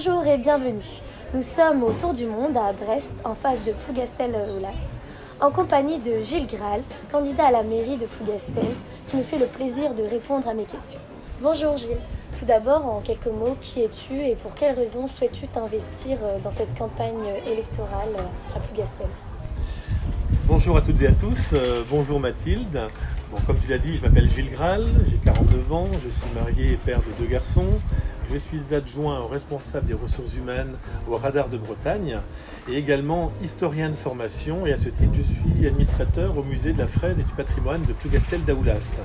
Bonjour et bienvenue. Nous sommes au Tour du Monde à Brest, en face de Plougastel-Aulas, en compagnie de Gilles Graal, candidat à la mairie de Plougastel, qui me fait le plaisir de répondre à mes questions. Bonjour Gilles. Tout d'abord, en quelques mots, qui es-tu et pour quelles raisons souhaites-tu t'investir dans cette campagne électorale à Plougastel ? Bonjour à toutes et à tous, bonjour Mathilde. Bon, comme tu l'as dit, je m'appelle Gilles Graal, j'ai 49 ans, je suis marié et père de 2 garçons. Je suis adjoint au responsable des ressources humaines au Radar de Bretagne et également historien de formation, et à ce titre je suis administrateur au musée de la fraise et du patrimoine de Plougastel-Daoulas.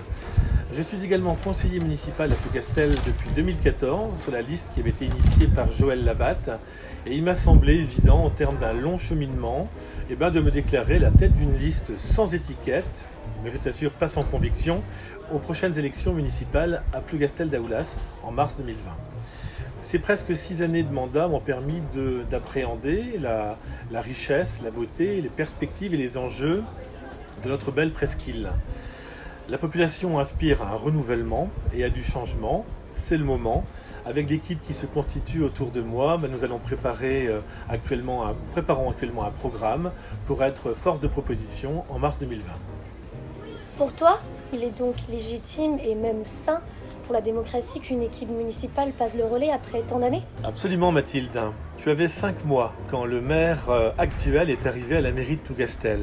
Je suis également conseiller municipal à Plougastel depuis 2014 sur la liste qui avait été initiée par Joël Labatte, et il m'a semblé évident, en termes d'un long cheminement, de me déclarer la tête d'une liste sans étiquette, mais je t'assure pas sans conviction, aux prochaines élections municipales à Plougastel-Daoulas en mars 2020. Ces presque 6 années de mandat m'ont permis d'appréhender la richesse, la beauté, les perspectives et les enjeux de notre belle presqu'île. La population aspire à un renouvellement et à du changement, c'est le moment. Avec l'équipe qui se constitue autour de moi, nous allons préparons actuellement un programme pour être force de proposition en mars 2020. Pour toi, il est donc légitime et même sain pour la démocratie qu'une équipe municipale passe le relais après tant d'années ? Absolument Mathilde. Tu avais 5 mois quand le maire actuel est arrivé à la mairie de Plougastel.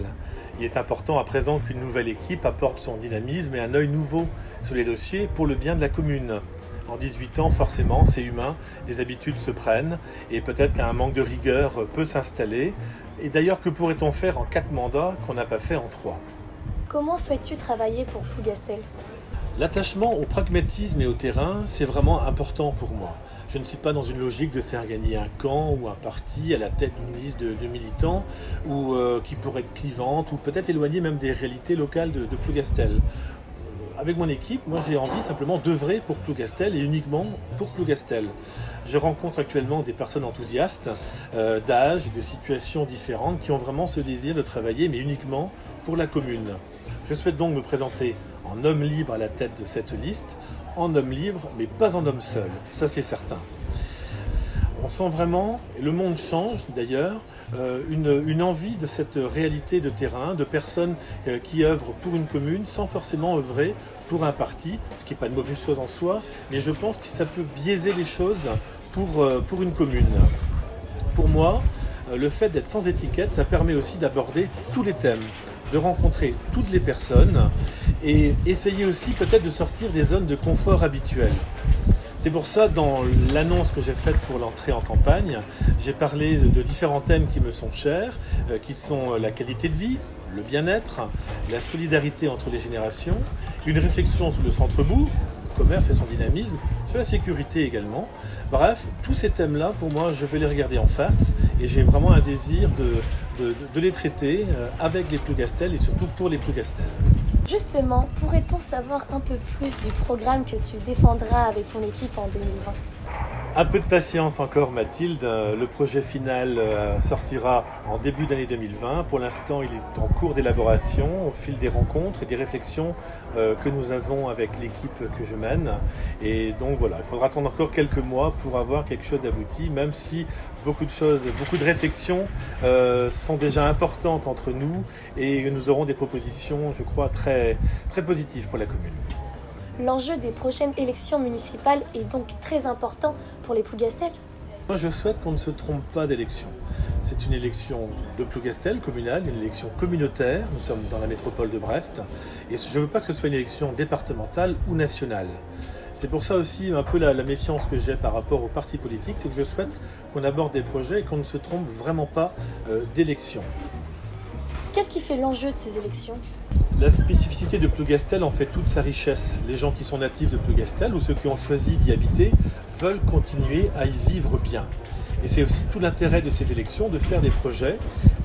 Il est important à présent qu'une nouvelle équipe apporte son dynamisme et un œil nouveau sur les dossiers pour le bien de la commune. En 18 ans, forcément, c'est humain, des habitudes se prennent et peut-être qu'un manque de rigueur peut s'installer. Et d'ailleurs, que pourrait-on faire en 4 mandats qu'on n'a pas fait en 3 ? Comment souhaites-tu travailler pour Plougastel ? L'attachement au pragmatisme et au terrain, c'est vraiment important pour moi. Je ne suis pas dans une logique de faire gagner un camp ou un parti à la tête d'une liste de militants ou qui pourrait être clivante ou peut-être éloignée même des réalités locales de Plougastel. Avec mon équipe, moi j'ai envie simplement d'œuvrer pour Plougastel et uniquement pour Plougastel. Je rencontre actuellement des personnes enthousiastes d'âge et de situations différentes qui ont vraiment ce désir de travailler, mais uniquement pour la commune. Je souhaite donc me présenter en homme libre à la tête de cette liste, en homme libre, mais pas en homme seul, ça c'est certain. On sent vraiment, et le monde change d'ailleurs, une envie de cette réalité de terrain, de personnes qui œuvrent pour une commune sans forcément œuvrer pour un parti, ce qui n'est pas une mauvaise chose en soi, mais je pense que ça peut biaiser les choses pour une commune. Pour moi, le fait d'être sans étiquette, ça permet aussi d'aborder tous les thèmes, de rencontrer toutes les personnes et essayer aussi peut-être de sortir des zones de confort habituelles. C'est pour ça, dans l'annonce que j'ai faite pour l'entrée en campagne, j'ai parlé de différents thèmes qui me sont chers, qui sont la qualité de vie, le bien-être, la solidarité entre les générations, une réflexion sur le centre-bourg, le commerce et son dynamisme, sur la sécurité également. Bref, tous ces thèmes-là, pour moi, je vais les regarder en face et j'ai vraiment un désir de les traiter avec les Plougastel et surtout pour les Plougastel. Justement, pourrait-on savoir un peu plus du programme que tu défendras avec ton équipe en 2020 ? Un peu de patience encore Mathilde, le projet final sortira en début d'année 2020. Pour l'instant, il est en cours d'élaboration au fil des rencontres et des réflexions que nous avons avec l'équipe que je mène. Et donc voilà, il faudra attendre encore quelques mois pour avoir quelque chose d'abouti, même si beaucoup de réflexions sont déjà importantes entre nous et nous aurons des propositions, je crois, très, très positives pour la commune. L'enjeu des prochaines élections municipales est donc très important pour les Plougastel. Moi, je souhaite qu'on ne se trompe pas d'élection. C'est une élection de Plougastel communale, une élection communautaire. Nous sommes dans la métropole de Brest. Et je ne veux pas que ce soit une élection départementale ou nationale. C'est pour ça aussi un peu la méfiance que j'ai par rapport aux partis politiques, c'est que je souhaite qu'on aborde des projets et qu'on ne se trompe vraiment pas d'élection. Qu'est-ce qui fait l'enjeu de ces élections ? La spécificité de Plougastel en fait toute sa richesse. Les gens qui sont natifs de Plougastel ou ceux qui ont choisi d'y habiter veulent continuer à y vivre bien. Et c'est aussi tout l'intérêt de ces élections de faire des projets,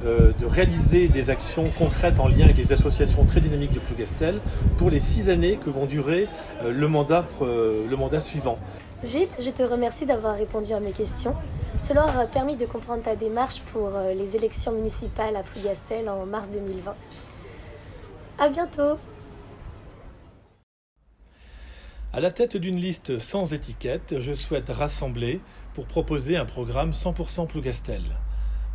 de réaliser des actions concrètes en lien avec les associations très dynamiques de Plougastel pour les 6 années que vont durer le mandat suivant. Gilles, je te remercie d'avoir répondu à mes questions. Cela aura permis de comprendre ta démarche pour les élections municipales à Plougastel en mars 2020. À bientôt! À la tête d'une liste sans étiquette, je souhaite rassembler pour proposer un programme 100% Plougastel.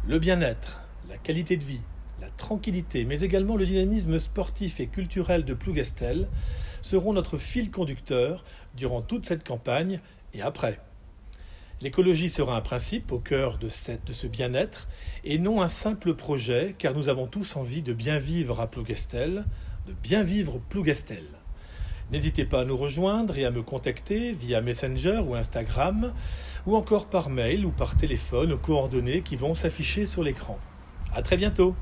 Le bien-être, la qualité de vie, la tranquillité, mais également le dynamisme sportif et culturel de Plougastel seront notre fil conducteur durant toute cette campagne et après. L'écologie sera un principe au cœur de ce bien-être et non un simple projet, car nous avons tous envie de bien vivre à Plougastel, de bien vivre Plougastel. N'hésitez pas à nous rejoindre et à me contacter via Messenger ou Instagram, ou encore par mail ou par téléphone aux coordonnées qui vont s'afficher sur l'écran. À très bientôt!